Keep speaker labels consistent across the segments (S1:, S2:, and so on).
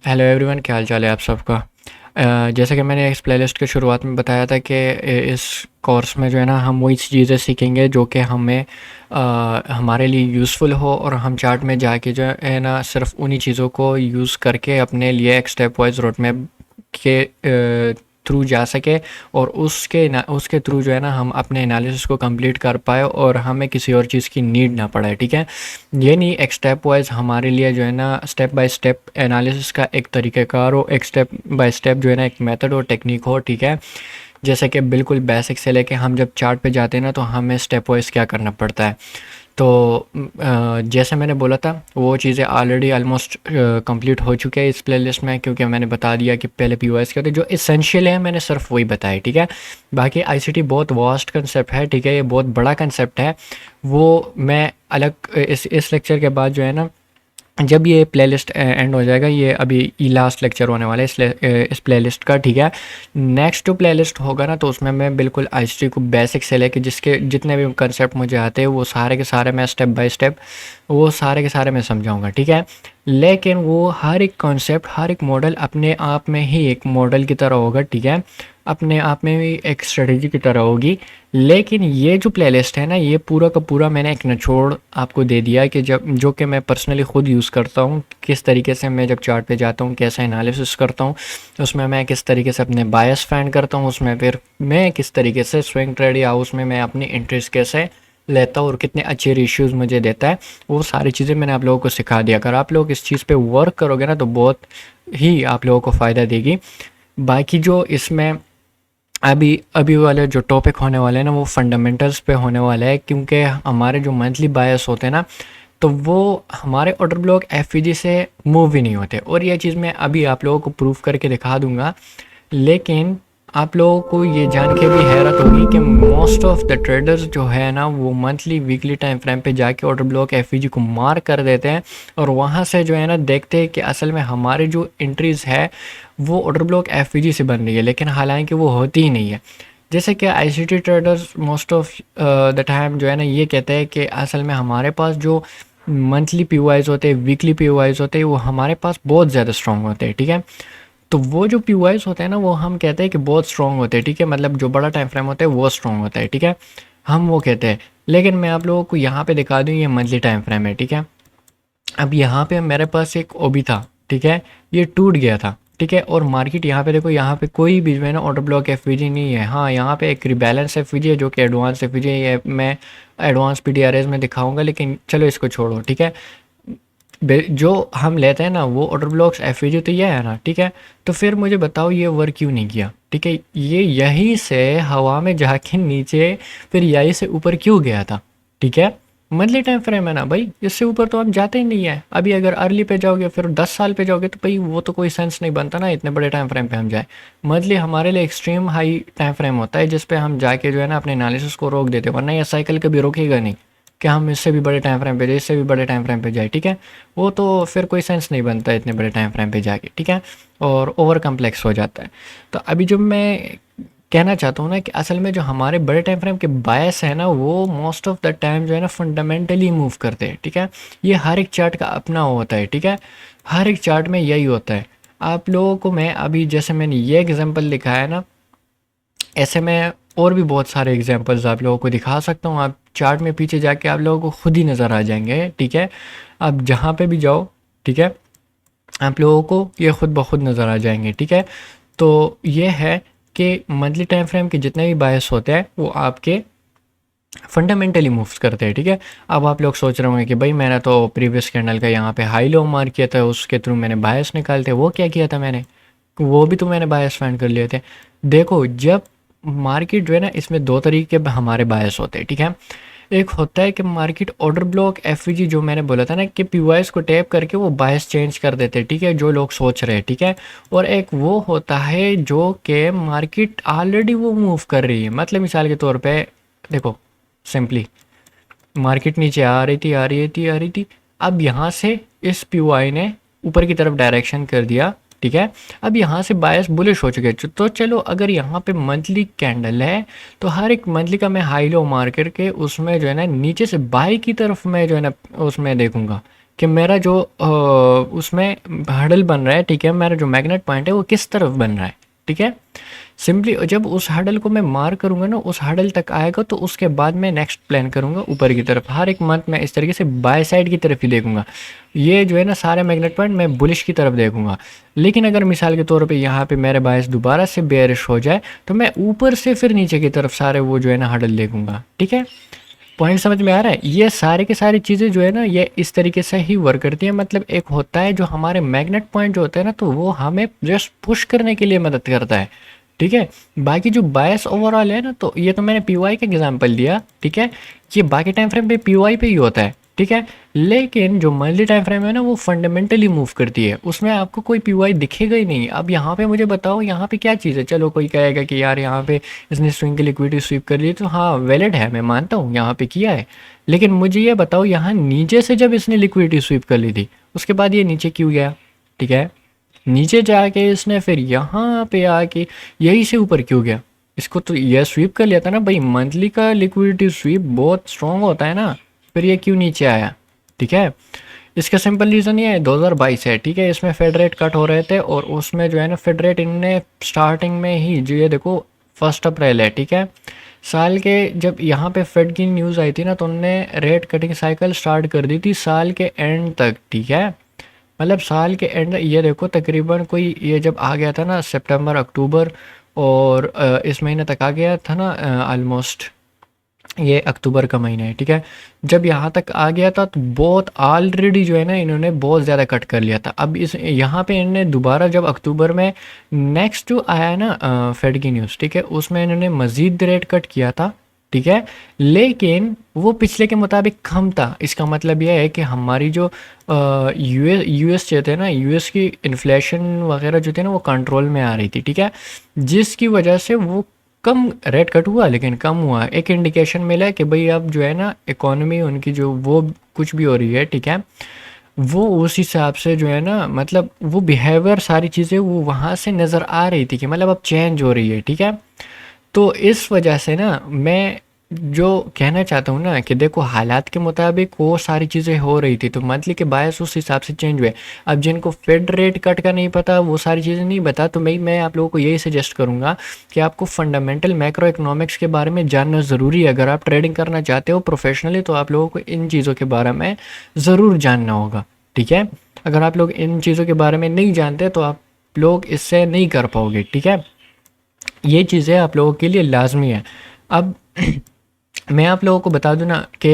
S1: Hello everyone, क्या हाल चाल है आप सबका। जैसे कि मैंने इस प्लेलिस्ट के शुरुआत में बताया था कि इस कोर्स में जो है ना हम वही चीज़ें सीखेंगे जो कि हमें हमारे लिए यूज़फुल हो, और हम चार्ट में जाके जो है ना सिर्फ उन्हीं चीज़ों को यूज़ करके अपने लिए एक स्टेप वाइज रोड मैप के थ्रू जा सके, और उसके थ्रू जो है ना हम अपने एनालिसिस को कंप्लीट कर पाए और हमें किसी और चीज़ की नीड ना पड़े। ठीक है, ये नहीं, एक स्टेप वाइज हमारे लिए जो है ना स्टेप बाय स्टेप एनालिसिस का एक तरीक़ेकार हो, एक स्टेप बाय स्टेप जो है ना एक मेथड और टेक्निक हो। ठीक है, जैसे कि बिल्कुल बेसिक से लेके हम जब चार्ट पे जाते हैं ना तो हमें स्टेप वाइज क्या करना पड़ता है। तो जैसे मैंने बोला था वो चीज़ें ऑलरेडी ऑलमोस्ट कंप्लीट हो चुके हैं इस प्लेलिस्ट में, क्योंकि मैंने बता दिया कि पहले पीओएस क्या होते हैं, जो इसेंशियल है मैंने सिर्फ वही बताया। ठीक है, बाकी आईसीटी बहुत वास्ट कंसेप्ट है। ठीक है, ये बहुत बड़ा कंसेप्ट है, वो मैं अलग इस लेक्चर के बाद जो है ना, जब ये प्लेलिस्ट एंड हो जाएगा, ये अभी लास्ट लेक्चर होने वाला है इस प्लेलिस्ट का। ठीक है, नेक्स्ट जो प्लेलिस्ट होगा ना तो उसमें मैं बिल्कुल आईसीटी को बेसिक से लेके जिसके जितने भी कंसेप्ट मुझे आते हैं वो सारे के सारे मैं स्टेप बाय स्टेप वो सारे के सारे मैं समझाऊंगा। ठीक है, लेकिन वो हर एक कॉन्सेप्ट, हर एक मॉडल अपने आप में ही एक मॉडल की तरह होगा। ठीक है, अपने आप में भी एक स्ट्रेटजी की तरह होगी। लेकिन ये जो प्लेलिस्ट है ना, ये पूरा का पूरा मैंने एक निचोड़ आपको दे दिया है कि जब जो कि मैं पर्सनली ख़ुद यूज़ करता हूँ, किस तरीके से मैं जब चार्ट पे जाता हूँ कैसा एनालिसिस करता हूँ, उसमें मैं किस तरीके से अपने बायस फाइंड करता हूँ, उसमें फिर मैं किस तरीके से स्विंग ट्रेड या उसमें मैं अपनी इंटरेस्ट कैसे लेता हूँ और कितने अच्छे रेशियोज़ मुझे देता है, वो सारी चीज़ें मैंने आप लोगों को सिखा दिया। अगर आप लोग इस चीज़ पे वर्क करोगे ना तो बहुत ही आप लोगों को फ़ायदा देगी। बाकी जो इसमें अभी अभी वाले जो टॉपिक होने वाले हैं ना वो फंडामेंटल्स पे होने वाला है, क्योंकि हमारे जो मंथली बायस होते हैं ना तो वो हमारे ऑर्डर ब्लॉक एफईजी से मूव ही नहीं होते, और ये चीज़ मैं अभी आप लोगों को प्रूफ करके दिखा दूंगा। लेकिन आप लोगों को ये जान के भी हैरत होगी कि मोस्ट ऑफ द ट्रेडर्स जो है ना वो मंथली वीकली टाइम फ्रेम पे जाके ऑर्डर ब्लॉक एफईजी को मार कर देते हैं, और वहाँ से जो है ना देखते हैं कि असल में हमारी जो एंट्रीज है वो ऑर्डर ब्लॉक एफईजी से बन रही है, लेकिन हालांकि वो होती ही नहीं है। जैसे कि ICT traders most of the time जो है ना ये कहते हैं कि असल में हमारे पास जो मंथली पीओआईज होते हैं, वीकली पीओआईज होते हैं, वो हमारे पास बहुत ज़्यादा स्ट्रॉन्ग होते हैं। ठीक है, तो वो जो पीओआईज होते हैं ना वो हम कहते हैं कि बहुत स्ट्रॉन्ग होते हैं। ठीक है, मतलब जो बड़ा टाइम फ्रेम होता है वो स्ट्रॉन्ग होता है। ठीक है, हम वो कहते हैं, लेकिन मैं आप लोगों को यहाँ पे दिखा दूँ ये मंथली टाइम फ्रेम है। ठीक है, अब यहाँ पे मेरे पास एक ओबी था। ठीक है, ये टूट गया था। ठीक है, और मार्केट यहाँ पे देखो, यहाँ पे कोई भी जो है ना ऑर्डर ब्लॉक एफवीजी नहीं है। हाँ, यहाँ पे एक रिबैलेंस एफवीजी है जो कि एडवांस एफवीजी है, ये मैं एडवांस पीडीआरएस में दिखाऊंगा, लेकिन चलो इसको छोड़ो। ठीक है, जो हम लेते हैं ना वो ऑर्डर ब्लॉक्स एफवीजी तो ये है ना। ठीक है, तो फिर मुझे बताओ ये वर्क क्यों नहीं किया। ठीक है, ये यहीं से हवा में जाके नीचे फिर यहीं से ऊपर क्यों गया था। ठीक है, मंथली टाइम फ्रेम है ना भाई, इससे ऊपर तो आप जाते ही नहीं है। अभी अगर अर्ली पे जाओगे फिर 10 साल पे जाओगे तो भाई वो तो कोई सेंस नहीं बनता ना, इतने बड़े टाइम फ्रेम पे हम जाए। मंथली हमारे लिए एक्सट्रीम हाई टाइम फ्रेम होता है जिस पे हम जाके जो है ना अपने एनालिसिस को रोक देते हैं, वरना ये साइकिल कभी रोकेगा नहीं कि हम इससे भी बड़े टाइम फ्रेम पे जाए, इससे भी बड़े टाइम फ्रेम पे जाए। ठीक है, वो तो फिर कोई सेंस नहीं बनता इतने बड़े टाइम फ्रेम पे जाके। ठीक है, और ओवर कम्प्लेक्स हो जाता है। तो अभी जो मैं कहना चाहता हूँ ना कि असल में जो हमारे बड़े टाइम फ्रेम के बायस है ना वो मोस्ट ऑफ द टाइम जो है ना फंडामेंटली मूव करते हैं। ठीक है, ये हर एक चार्ट का अपना होता है। ठीक है, हर एक चार्ट में यही होता है। आप लोगों को मैं अभी जैसे मैंने ये एग्जांपल लिखा है ना, ऐसे मैं और भी बहुत सारे एग्जांपल्स आप लोगों को दिखा सकता हूँ। आप चार्ट में पीछे जाके आप लोगों को खुद ही नज़र आ जाएंगे। ठीक है, आप जहाँ पे भी जाओ, ठीक है, आप लोगों को ये खुद ब खुद नज़र आ जाएंगे। ठीक है, तो ये है कि मंथली टाइम फ्रेम के जितने भी बायस होते हैं वो आपके फंडामेंटली मूव्स करते हैं। ठीक है, अब आप लोग सोच रहे होंगे कि भाई मैंने तो प्रीवियस कैंडल का यहाँ पे हाई लो मार्क किया था, उसके थ्रू मैंने बायस निकालते, वो क्या किया था मैंने, वो भी तो मैंने बायस फाइंड कर लिए थे। देखो, जब मार्केट जो है ना इसमें दो तरीके हमारे बायस होते हैं। ठीक है, एक होता है कि मार्केट ऑर्डर ब्लॉक एफवीजी जो मैंने बोला था ना कि पीवाईस को टैप करके वो बायस चेंज कर देते हैं। ठीक है, जो लोग सोच रहे हैं। ठीक है, और एक वो होता है जो कि मार्केट ऑलरेडी वो मूव कर रही है। मतलब मिसाल के तौर पे देखो, सिंपली मार्केट नीचे आ रही थी, आ रही थी, आ रही थी, अब यहाँ से इस पीवाई ने ऊपर की तरफ डायरेक्शन कर दिया। ठीक है, अब यहाँ से बायस बुलिश हो चुके हैं। तो चलो, अगर यहाँ पे मंथली कैंडल है तो हर एक मंथली का मैं हाई लो मार करके उसमें जो है ना नीचे से बाई की तरफ मैं जो है ना उसमें देखूंगा कि मेरा जो उसमें हर्डल बन रहा है, ठीक है, मेरा जो मैग्नेट पॉइंट है वो किस तरफ बन रहा है, ठीक है। सिंपली जब उस हर्डल को मैं मार करूँगा ना, उस हर्डल तक आएगा तो उसके बाद मैं नेक्स्ट प्लान करूँगा ऊपर की तरफ। हर एक मंथ मैं इस तरीके से बाय साइड की तरफ ही देखूँगा। ये जो है ना सारे मैग्नेट पॉइंट मैं बुलिश की तरफ देखूँगा। लेकिन अगर मिसाल के तौर पे यहाँ पे मेरे बायस दोबारा से बेयरिश हो जाए तो मैं ऊपर से फिर नीचे की तरफ सारे वो जो है ना हर्डल देखूँगा, ठीक है। पॉइंट समझ में आ रहा है? ये सारे के सारी चीज़ें जो है ना ये इस तरीके से ही वर्क करती हैं। मतलब एक होता है जो हमारे मैग्नेट पॉइंट जो होते हैं ना, तो वो हमें जस्ट पुश करने के लिए मदद करता है, ठीक है। बाकी जो बायस ओवरऑल है ना, तो ये तो मैंने पीओआई का एग्जांपल दिया, ठीक है। ये बाकी टाइम फ्रेम पे पीओआई पे ही होता है, ठीक है। लेकिन जो मंथली टाइम फ्रेम है ना, वो फंडामेंटली मूव करती है, उसमें आपको कोई पीओआई दिखेगा ही नहीं। अब यहाँ पे मुझे बताओ यहाँ पे क्या चीज़ है। चलो कोई कहेगा कि यार यहाँ पे इसने स्विंग की लिक्विडिटी स्वीप कर ली, तो हाँ वैलिड है, मैं मानता हूँ यहाँ पे किया है। लेकिन मुझे ये बताओ यहाँ नीचे से जब इसने लिक्विडिटी स्वीप कर ली थी, उसके बाद ये नीचे क्यों गया, ठीक है। नीचे जाके इसने फिर यहाँ पे आके यही से ऊपर क्यों गया। इसको तो यह स्वीप कर लिया था ना भाई, मंथली का लिक्विडिटी स्वीप बहुत स्ट्रॉन्ग होता है ना, फिर ये क्यों नीचे आया, ठीक है। इसका सिंपल रीज़न ये है 2022 है, ठीक है। इसमें फेड रेट कट हो रहे थे और उसमें जो है ना फेड रेट इनने स्टार्टिंग में ही जो ये देखो 1 अप्रैल है, ठीक है। साल के जब यहाँ पे फेड की न्यूज़ आई थी ना, तो उनने रेट कटिंग साइकिल स्टार्ट कर दी थी साल के एंड तक, ठीक है। मतलब साल के एंड ये देखो तकरीबन कोई ये जब आ गया था ना सितंबर अक्टूबर, और इस महीने तक आ गया था ना ऑलमोस्ट, ये अक्टूबर का महीना है, ठीक है। जब यहाँ तक आ गया था तो बहुत ऑलरेडी जो है ना इन्होंने बहुत ज़्यादा कट कर लिया था। अब इस यहाँ पे इन्होंने दोबारा जब अक्टूबर में नेक्स्ट जो आया है ना फेड की न्यूज़, ठीक है, उसमें इन्होंने मज़ीद रेट कट किया था, ठीक है। लेकिन वो पिछले के मुताबिक कम था। इसका मतलब यह है कि हमारी जो यूएस जो थे ना, यूएस की इन्फ्लेशन वगैरह जो थे ना वो कंट्रोल में आ रही थी, ठीक है। जिसकी वजह से वो कम रेट कट हुआ, लेकिन कम हुआ। एक इंडिकेशन मिला है कि भाई अब जो है ना इकोनॉमी उनकी जो वो कुछ भी हो रही है, ठीक है, वो उस हिसाब से जो है ना मतलब वो बिहेवियर सारी चीज़ें वो वहाँ से नज़र आ रही थी कि मतलब अब चेंज हो रही है, ठीक है। तो इस वजह से ना मैं जो कहना चाहता हूँ ना कि देखो हालात के मुताबिक वो सारी चीज़ें हो रही थी, तो मंथली के बायस उस हिसाब से चेंज हुए। अब जिनको फेड रेट कट का नहीं पता, वो सारी चीज़ें नहीं पता, तो मैं आप लोगों को यही सजेस्ट करूँगा कि आपको फंडामेंटल मैक्रो इकोनॉमिक्स के बारे में जानना ज़रूरी है। अगर आप ट्रेडिंग करना चाहते हो प्रोफेशनली, तो आप लोगों को इन चीज़ों के बारे में ज़रूर जानना होगा, ठीक है। अगर आप लोग इन चीज़ों के बारे में नहीं जानते तो आप लोग इससे नहीं कर पाओगे, ठीक है। ये चीज़ें आप लोगों के लिए लाजमी है। अब मैं आप लोगों को बता दूं ना कि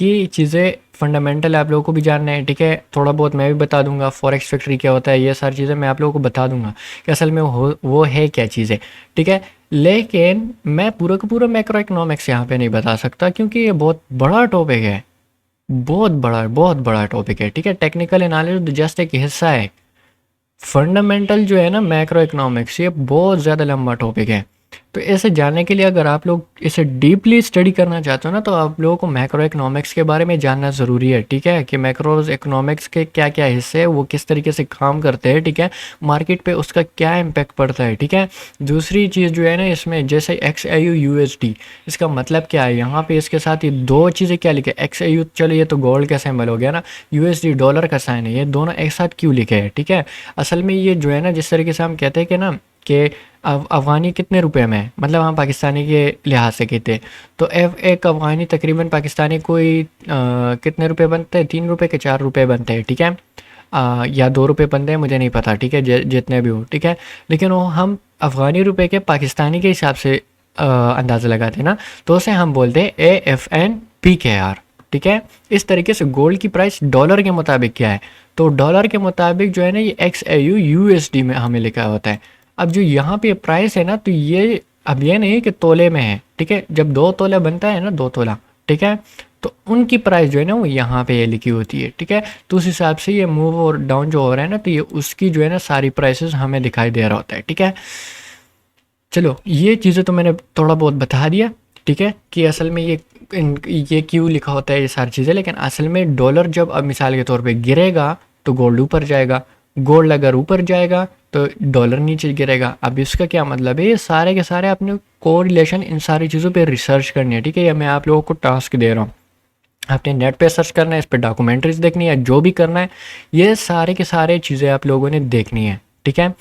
S1: ये चीज़ें फंडामेंटल आप लोगों को भी जानना है, ठीक है। थोड़ा बहुत मैं भी बता दूंगा फॉरेक्स फैक्ट्री क्या होता है, ये सारी चीज़ें मैं आप लोगों को बता दूंगा कि असल में वो है क्या चीज़ें, ठीक है। लेकिन मैं पूरा का पूरा मैक्रो इकोनॉमिक्स यहाँ पे नहीं बता सकता, क्योंकि ये बहुत बड़ा टॉपिक है, बहुत बड़ा टॉपिक है, ठीक है। टेक्निकल एनालिसिस जस्ट एक हिस्सा है। फंडामेंटल जो है ना मैक्रो इकोनॉमिक्स, ये बहुत ज़्यादा लंबा टॉपिक है। तो इसे जानने के लिए अगर आप लोग इसे डीपली स्टडी करना चाहते हो ना, तो आप लोगों को मैक्रो इकोनॉमिक्स के बारे में जानना ज़रूरी है, ठीक है, कि मैक्रो इकोनॉमिक्स के क्या क्या हिस्से हैं, वो किस तरीके से काम करते हैं, ठीक है, मार्केट पे उसका क्या इम्पैक्ट पड़ता है, ठीक है। दूसरी चीज़ जो है ना इसमें, जैसे XAU USD, इसका मतलब क्या है, यहाँ पे इसके साथ ये दो चीज़ें क्या लिखे, XAU चलो ये तो गोल्ड का सिंबल हो गया ना, USD डॉलर का साइन है, ये दोनों एक साथ क्यों लिखे हैं, ठीक है। असल में ये जो है ना जिस तरीके से हम कहते हैं कि ना कि अफ़गानी कितने रुपए में है, मतलब हम पाकिस्तानी के लिहाज से कहते हैं, तो एक अफ़गानी तकरीबन पाकिस्तानी कोई कितने रुपए बनते हैं, 3 रुपए के 4 रुपए बनते हैं, ठीक है। या 2 रुपए बनते हैं, मुझे नहीं पता, ठीक है, जितने भी हो, ठीक है। लेकिन वो हम अफ़गानी रुपए के पाकिस्तानी के हिसाब से अंदाज़ा लगाते हैं ना, तो उसे हम बोलते हैं AFNPKR, ठीक है। इस तरीके से गोल्ड की प्राइस डॉलर के मुताबिक क्या है, तो डॉलर के मुताबिक जो है ना ये XAU USD में हमें लिखा होता है। अब जो यहाँ पे प्राइस है ना, तो ये अब ये नहीं कि तोले में है, ठीक है। जब 2 तोला बनता है ना, 2 तोला, ठीक है, तो उनकी प्राइस जो है ना वो यहाँ पे ये लिखी होती है, ठीक है। तो उस हिसाब से ये मूव और डाउन जो हो रहा है ना, तो ये उसकी जो है ना सारी प्राइसेस हमें दिखाई दे रहा होता है, ठीक है। चलो ये चीज़ें तो मैंने थोड़ा बहुत बता दिया, ठीक है, कि असल में ये क्यों लिखा होता है ये सारी चीज़ें। लेकिन असल में डॉलर जब अब मिसाल के तौर पे गिरेगा तो गोल्ड ऊपर जाएगा, गोल्ड अगर ऊपर जाएगा तो डॉलर नीचे गिरेगा। अब इसका क्या मतलब है, ये सारे के सारे अपने कोरिलेशन इन सारी चीज़ों पे रिसर्च करनी है, ठीक है। या मैं आप लोगों को टास्क दे रहा हूँ, आपने नेट पे सर्च करना है, इस पे डॉक्यूमेंट्रीज देखनी है, जो भी करना है ये सारे के सारे चीज़ें आप लोगों ने देखनी है, ठीक है।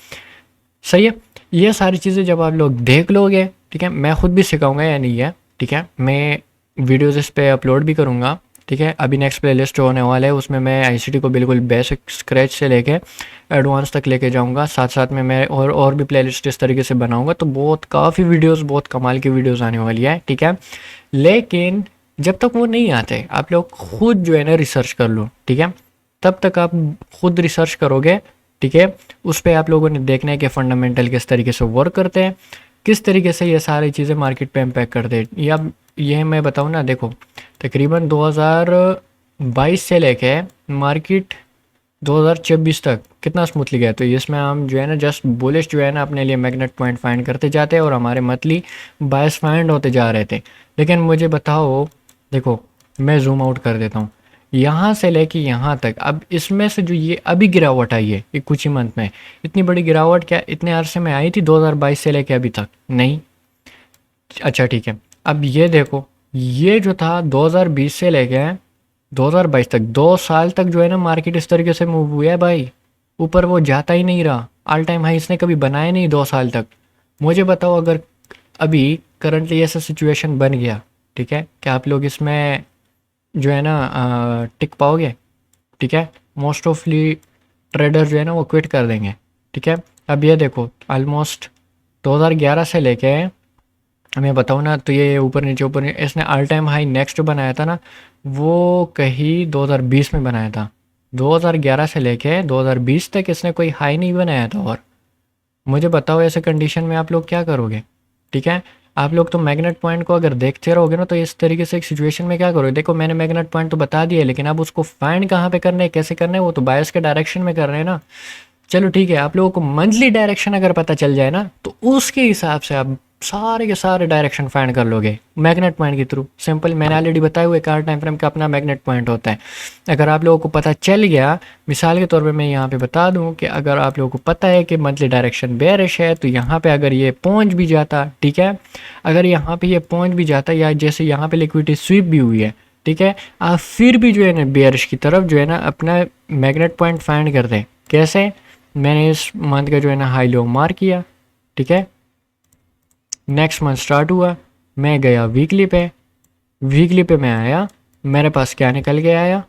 S1: सही है। ये सारी चीज़ें जब आप लोग देख लोगे, ठीक है, मैं खुद भी सिखाऊंगा या नहीं है, ठीक है, मैं वीडियोज़ इस पे अपलोड भी करूँगा, ठीक है। अभी नेक्स्ट प्लेलिस्ट होने वाला है, उसमें मैं आईसीटी को बिल्कुल बेसिक स्क्रैच से लेके एडवांस तक लेके जाऊँगा, साथ साथ में मैं और भी प्लेलिस्ट इस तरीके से बनाऊँगा, तो बहुत काफ़ी वीडियोज़, बहुत कमाल की वीडियोज़ आने वाली है, ठीक है। लेकिन जब तक वो नहीं आते, आप लोग खुद जो है ना रिसर्च कर लो, ठीक है। तब तक आप खुद रिसर्च करोगे, ठीक है। उस पे आप लोगों ने देखना है कि फंडामेंटल किस तरीके से वर्क करते हैं, किस तरीके से ये सारी चीज़ें मार्केट पे इम्पैक्ट करते हैं। या ये मैं बताऊँ ना, देखो तकरीबन 2022 से लेके मार्केट 2026 तक कितना स्मूथली गया। तो इसमें हम जो है ना जस्ट बुलिश जो है ना अपने लिए मैग्नेट पॉइंट फाइंड करते जाते हैं और हमारे मंथली बायस फाइंड होते जा रहे थे। लेकिन मुझे बताओ, देखो मैं जूम आउट कर देता हूँ, यहाँ से लेके यहाँ तक, अब इसमें से जो ये अभी गिरावट आई है ये कुछ ही मंथ में, इतनी बड़ी गिरावट क्या इतने अरसे में आई थी 2022 से लेके अभी तक? नहीं। अच्छा ठीक है, अब ये देखो, ये जो था 2020 से लेके 2022 तक 2 साल तक जो है ना मार्केट इस तरीके से मूव हुआ है भाई, ऊपर वो जाता ही नहीं रहा, ऑल टाइम हाई इसने कभी बनाया नहीं 2 साल तक। मुझे बताओ अगर अभी करंटली ऐसा सिचुएशन बन गया, ठीक है, क्या आप लोग इसमें जो है ना टिक पाओगे? ठीक है, मोस्ट ऑफली ट्रेडर जो है ना वो क्विट कर देंगे, ठीक है। अब ये देखो ऑलमोस्ट 2011 से लेके मैं बताऊँ ना, तो ये ऊपर नीचे इसने ऑल टाइम हाई नेक्स्ट जो बनाया था ना, वो कहीं 2020 में बनाया था। 2011 से लेके 2020 तक इसने कोई हाई नहीं बनाया था। और मुझे बताओ ऐसे कंडीशन में आप लोग क्या करोगे? ठीक है, आप लोग तो मैग्नेट पॉइंट को अगर देखते रहोगे ना, तो इस तरीके से एक सिचुएशन में क्या करोगे? देखो मैंने मैग्नेट पॉइंट तो बता दिया, लेकिन अब उसको फाइंड कहाँ पे करना है, कैसे करना है, वो तो बायस के डायरेक्शन में कर रहे हैं ना। चलो ठीक है, आप लोगों को मंथली डायरेक्शन अगर पता चल जाए ना, तो उसके हिसाब से आप सारे के सारे डायरेक्शन फाइंड कर लोगे मैग्नेट पॉइंट के थ्रू। सिंपल, मैंने ऑलरेडी बताया हुआ है कार टाइम फ्रेम का अपना मैग्नेट पॉइंट होता है। अगर आप लोगों को पता चल गया, मिसाल के तौर पे मैं यहाँ पे बता दूँ कि अगर आप लोगों को पता है कि मंथली डायरेक्शन बेयरिश है, तो यहाँ पे अगर ये पहुँच भी जाता, ठीक है, अगर यहाँ पे ये पहुँच भी जाता, या जैसे यहाँ पे लिक्विडिटी स्वीप भी हुई है, ठीक है, आप फिर भी जो है ना बेयरिश की तरफ जो है ना अपना मैग्नेट पॉइंट फाइंड कर दें। कैसे? मैंने इस मंथ का जो है ना हाई लो मार किया, ठीक है, नेक्स्ट मंथ स्टार्ट हुआ, मैं गया वीकली पे, वीकली पे मैं आया, मेरे पास क्या निकल के आया?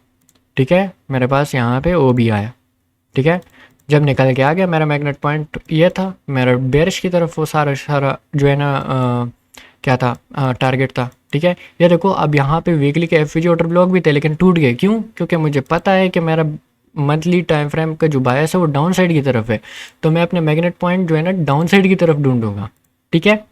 S1: ठीक है, मेरे पास यहाँ पे ओ भी आया, ठीक है। जब निकल के आ गया, मेरा मैग्नेट पॉइंट ये था, मेरा बेरिश की तरफ वो सारा सारा जो है ना क्या था, टारगेट था, ठीक है। ये देखो अब यहाँ पे वीकली के एफवीजी ऑर्डर ब्लॉक भी थे, लेकिन टूट गए। क्यों? क्योंकि मुझे पता है कि मेरा मंथली टाइम फ्रेम का जो बायस है वो डाउन साइड की तरफ है, तो मैं अपने मैग्नेट पॉइंट जो है ना डाउन साइड की तरफ ढूंढूंगा, ठीक है।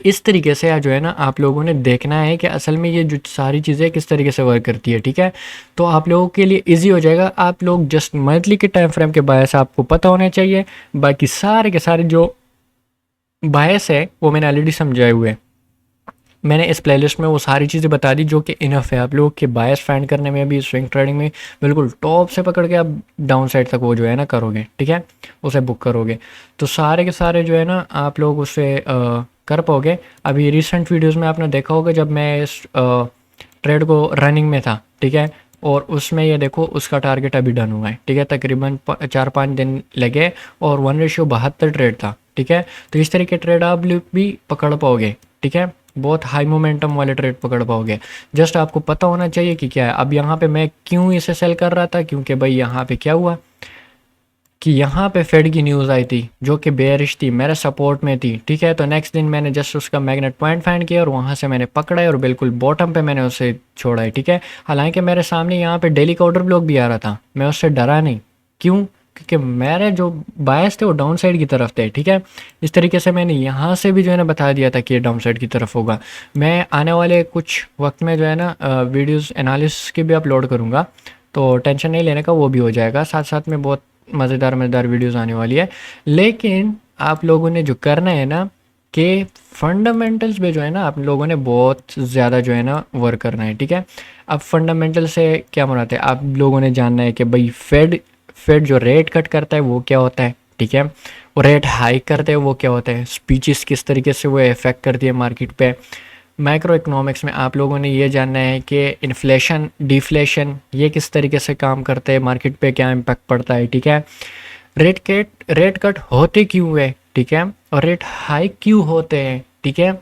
S1: इस तरीके से जो है ना आप लोगों ने देखना है कि असल में ये जो सारी चीज़ें किस तरीके से वर्क करती है, ठीक है। तो आप लोगों के लिए इजी हो जाएगा, आप लोग जस्ट मंथली के टाइम फ्रेम के बायस आपको पता होने चाहिए, बाकी सारे के सारे जो बायस है वो मैंने ऑलरेडी समझाए हुए हैं। मैंने इस प्लेलिस्ट में वो सारी चीज़ें बता दी जो कि इनफ है आप लोगों के बायस फाइंड करने में भी, स्विंग ट्रेडिंग में बिल्कुल टॉप से पकड़ के आप डाउन साइड तक वो जो है ना करोगे, ठीक है, उसे बुक करोगे, तो सारे के सारे जो है ना आप लोग उसे कर पाओगे। अभी रिसेंट वीडियोज़ में आपने देखा होगा जब मैं इस ट्रेड को रनिंग में था, ठीक है, और उसमें ये देखो उसका टारगेट अभी डन हुआ है, ठीक है, तकरीबन 4-5 दिन लगे और 1:72 ट्रेड था, ठीक है। तो इस तरह के ट्रेड आप लोग भी पकड़ पाओगे, ठीक है, बहुत हाई मोमेंटम वाले ट्रेड पकड़ पाओगे। जस्ट आपको पता होना चाहिए कि क्या है। अब यहाँ पे मैं क्यों इसे सेल कर रहा था, क्योंकि भाई यहाँ पे क्या हुआ कि यहाँ पे फेड की न्यूज़ आई थी जो कि बेयरिश थी, मेरे सपोर्ट में थी, ठीक है। तो नेक्स्ट दिन मैंने जस्ट उसका मैग्नेट पॉइंट फाइंड किया और वहाँ से मैंने पकड़ा है और बिल्कुल बॉटम पे मैंने उसे छोड़ा है, ठीक है। हालांकि मेरे सामने यहाँ पे डेली का ऑर्डर ब्लॉक भी आ रहा था, मैं उससे डरा नहीं। क्यों? क्योंकि मेरे जो बायस थे वो डाउन साइड की तरफ थे, ठीक है। इस तरीके से मैंने यहाँ से भी जो है ना बता दिया था कि ये डाउन साइड की तरफ होगा। मैं आने वाले कुछ वक्त में जो है ना वीडियोज़ एनालिसिस की भी अपलोड करूँगा, तो टेंशन नहीं लेने का, वो भी हो जाएगा। साथ साथ में बहुत मज़ेदार वीडियोज़ आने वाली है। लेकिन आप लोगों ने जो करना है ना कि फंडामेंटल्स पे जो है ना आप लोगों ने बहुत ज़्यादा जो है ना वर्क करना है, ठीक है। अब फंडामेंटल से क्या मराते हैं, आप लोगों ने जानना है कि भाई फेड जो रेट कट करता है वो क्या होता है, ठीक है, वो रेट हाइक करते हैं वो क्या होता है, स्पीचेस किस तरीके से वो इफेक्ट करती है मार्केट पे, माइक्रो इकोनॉमिक्स में आप लोगों ने ये जानना है कि इन्फ्लेशन, डिफ्लेशन ये किस तरीके से काम करते हैं, मार्केट पे क्या इम्पैक्ट पड़ता है, ठीक है। रेट कट होते क्यों है, ठीक है, और रेट हाइक क्यों होते हैं, ठीक है।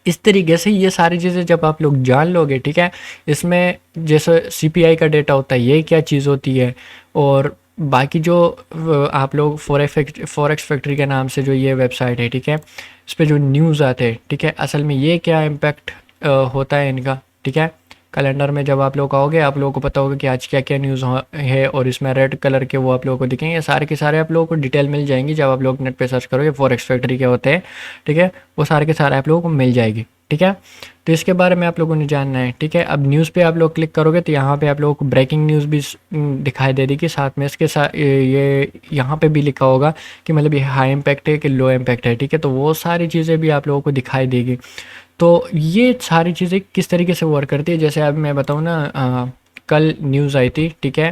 S1: इस तरीके से ये सारी चीज़ें जब आप लोग जान लोगे, ठीक है, इसमें जैसे सीपीआई का डेटा होता है, ये क्या चीज़ होती है, और बाकी जो आप लोग फॉरेक्स फैक्ट्री के नाम से जो ये वेबसाइट है, ठीक है, इस पे जो न्यूज़ आते हैं, ठीक है, असल में ये क्या इम्पैक्ट होता है इनका, ठीक है। कैलेंडर में जब आप लोग आओगे, आप लोगों को पता होगा कि आज क्या क्या न्यूज़ है, और इसमें रेड कलर के वो आप लोगों को दिखेंगे, सारे के सारे आप लोगों को डिटेल मिल जाएंगी जब आप लोग नेट पे सर्च करोगे फॉरेक्स फैक्ट्री क्या होते हैं, ठीक है, वो सारे के सारे आप लोगों को मिल जाएगी, ठीक है। तो इसके बारे में आप लोगों ने जानना है, ठीक है। अब न्यूज़ पे आप लोग क्लिक करोगे तो यहाँ पे आप लोगों को ब्रेकिंग न्यूज़ भी दिखाई दे देगी, साथ में इसके साथ ये यहाँ पे भी लिखा होगा कि मतलब ये हाई इम्पैक्ट है कि लो इम्पैक्ट है, ठीक है। तो वो सारी चीज़ें भी आप लोगों को दिखाई देगी। तो ये सारी चीज़ें किस तरीके से वर्क करती है, जैसे अब मैं बताऊँ ना, कल न्यूज़ आई थी, ठीक है,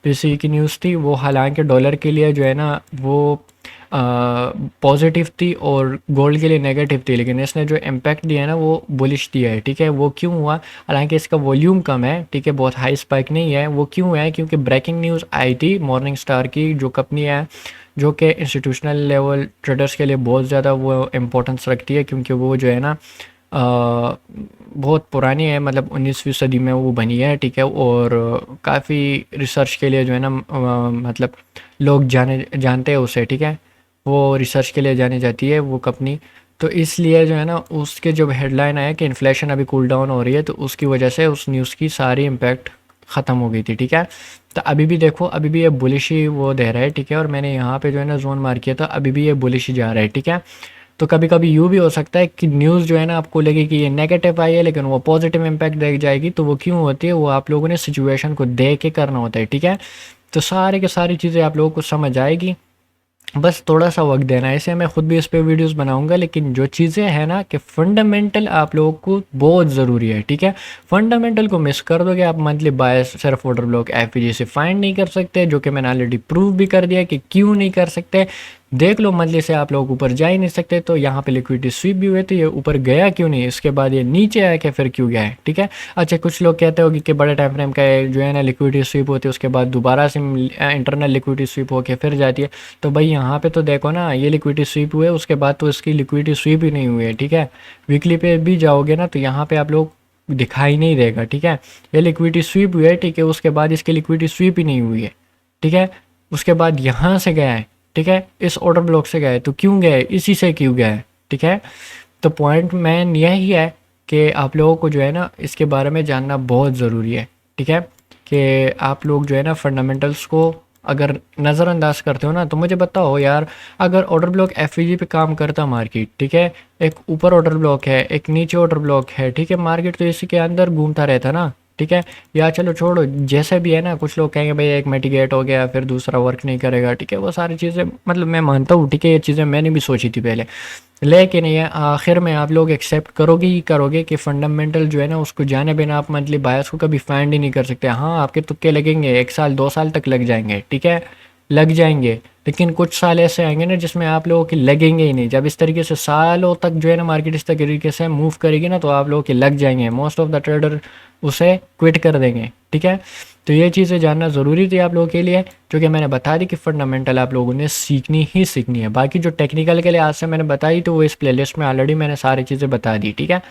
S1: पीसी की न्यूज़ थी वो, हालांकि डॉलर के लिए जो है ना वो पॉजिटिव थी और गोल्ड के लिए नेगेटिव थी, लेकिन इसने जो इम्पैक्ट दिया है ना वो बुलिश दिया है, ठीक है। वो क्यों हुआ, हालांकि इसका वॉल्यूम कम है, ठीक है, बहुत हाई स्पाइक नहीं है। वो क्यों है, क्योंकि ब्रेकिंग न्यूज़ आई थी मॉर्निंग स्टार की, जो कंपनी है जो कि इंस्टीट्यूशनल लेवल ट्रेडर्स के लिए बहुत ज़्यादा वो इम्पोर्टेंस रखती है, क्योंकि वो जो है ना बहुत पुरानी है, मतलब 19वीं सदी में वो बनी है, ठीक है, और काफ़ी रिसर्च के लिए जो है ना मतलब लोग जानते हैं उसे, ठीक है, वो रिसर्च के लिए जानी जाती है वो कंपनी। तो इसलिए जो है ना उसके जब हेडलाइन आया कि इन्फ्लेशन अभी कूल डाउन हो रही है, तो उसकी वजह से उस न्यूज़ की सारी इम्पैक्ट ख़त्म हो गई थी, ठीक है। तो अभी भी देखो, अभी भी ये बुलिश ही वो दे रहा है, ठीक है, और मैंने यहाँ पे जो है ना जोन मार किया था, अभी भी ये बुलिश ही जा रहा है, ठीक है। तो कभी कभी यूँ भी हो सकता है कि न्यूज़ जो है ना आपको लगे कि ये नेगेटिव आई है, लेकिन वो पॉजिटिव इम्पैक्ट दे जाएगी। तो वो क्यों होती है, वो आप लोगों ने सिचुएशन को देख के करना होता है, ठीक है। तो सारे के सारी चीज़ें आप लोगों को समझ आएगी, बस थोड़ा सा वक्त देना है। ऐसे मैं खुद भी इस पे वीडियोस बनाऊंगा, लेकिन जो चीज़ें हैं ना कि फंडामेंटल आप लोगों को बहुत ज़रूरी है, ठीक है। फंडामेंटल को मिस कर दोगे आप, मंथली बायस सिर्फ ऑर्डर ब्लॉक एफईजी से फाइंड नहीं कर सकते, जो कि मैंने ऑलरेडी प्रूव भी कर दिया कि क्यों नहीं कर सकते। देख लो, मंथली से आप लोग ऊपर जा ही नहीं सकते। तो यहाँ पे लिक्विडिटी स्वीप भी हुए, तो ये ऊपर गया क्यों नहीं, इसके बाद ये नीचे आया कि फिर क्यों गया है, ठीक है। अच्छा, कुछ लोग कहते हो कि बड़े टाइम फ्रेम का जो है ना लिक्विडिटी स्वीप होती है, उसके बाद दोबारा से इंटरनल लिक्विडिटी स्वीप होकर फिर जाती है। तो भाई यहाँ पे तो देखो ना, ये लिक्विडिटी स्वीप हुए, उसके बाद तो इसकी लिक्विडिटी स्वीप ही नहीं हुई है, ठीक है। वीकली पे भी जाओगे ना तो यहाँ पे आप लोग दिखाई नहीं देगा, ठीक है। ये लिक्विडिटी स्वीप हुई है, ठीक है, उसके बाद इसकी लिक्विडिटी स्वीप ही नहीं हुई है, ठीक है। उसके बाद यहाँ से गया है, ठीक है, इस ऑर्डर ब्लॉक से गया है, तो क्यों गया है, इसी से क्यों गया है, ठीक है। तो पॉइंट मैन यही है कि आप लोगों को जो है ना इसके बारे में जानना बहुत ज़रूरी है, ठीक है, कि आप लोग जो है ना फंडामेंटल्स को अगर नज़रअंदाज करते हो ना, तो मुझे बताओ यार, अगर ऑर्डर ब्लॉक एफईजी पे काम करता मार्केट, ठीक है, एक ऊपर ऑर्डर ब्लॉक है, एक नीचे ऑर्डर ब्लॉक है, ठीक है, मार्केट तो इसी के अंदर घूमता रहता ना, ठीक है। या चलो छोड़ो, जैसे भी है ना, कुछ लोग कहेंगे भाई एक मिटिगेट हो गया, फिर दूसरा वर्क नहीं करेगा, ठीक है, वो सारी चीज़ें मतलब मैं मानता हूँ, ठीक है, ये चीज़ें मैंने भी सोची थी पहले, लेकिन ये आखिर में आप लोग एक्सेप्ट करोगे ही करोगे कि फंडामेंटल जो है ना उसको जाने बिना आप मंथली बायस को कभी फाइंड ही नहीं कर सकते। हाँ, आपके तुक्के लगेंगे, 1 साल 2 साल तक लग जाएंगे, ठीक है, लग जाएंगे, लेकिन कुछ साल ऐसे आएंगे ना जिसमें आप लोगों के लगेंगे ही नहीं। जब इस तरीके से सालों तक जो है ना मार्केट इस तरीके से मूव करेगी ना, तो आप लोगों के लग जाएंगे, मोस्ट ऑफ द ट्रेडर उसे क्विट कर देंगे, ठीक है। तो ये चीज़ें जानना ज़रूरी थी आप लोगों के लिए, जो कि मैंने बता दी कि फंडामेंटल आप लोगों ने सीखनी ही सीखनी है। बाकी जो टेक्निकल के लिए आज से मैंने बताई, तो वो इस प्लेलिस्ट में ऑलरेडी मैंने सारी चीज़ें बता दी, ठीक है।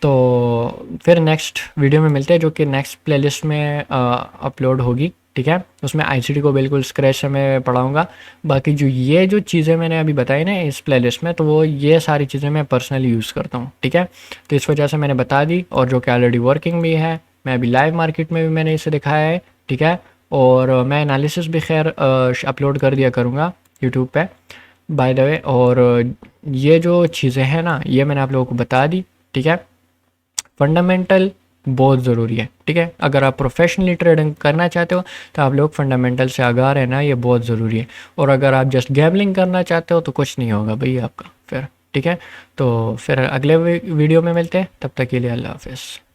S1: तो फिर नेक्स्ट वीडियो में मिलते हैं, जो कि नेक्स्ट प्लेलिस्ट में अपलोड होगी, ठीक है। उसमें आईसीटी को बिल्कुल स्क्रैच से मैं पढ़ाऊँगा। बाकी जो चीज़ें मैंने अभी बताई ना इस प्लेलिस्ट में, तो वो ये सारी चीज़ें मैं पर्सनली यूज़ करता हूँ, ठीक है। तो इस वजह से मैंने बता दी, और जो कि ऑलरेडी वर्किंग भी है, मैं अभी लाइव मार्केट में भी मैंने इसे दिखाया है, ठीक है। और मैं एनालिसिस भी खैर अपलोड कर दिया करूँगा यूट्यूब पे, बाय द वे। और ये जो चीज़ें हैं ना, ये मैंने आप लोगों को बता दी, ठीक है। फंडामेंटल बहुत ज़रूरी है, ठीक है। अगर आप प्रोफेशनली ट्रेडिंग करना चाहते हो तो आप लोग फंडामेंटल से आगाह रहना, ये बहुत ज़रूरी है। और अगर आप जस्ट गैम्बलिंग करना चाहते हो तो कुछ नहीं होगा भाई आपका फिर, ठीक है। तो फिर अगले वीडियो में मिलते हैं, तब तक के लिए अल्लाह हाफिज़।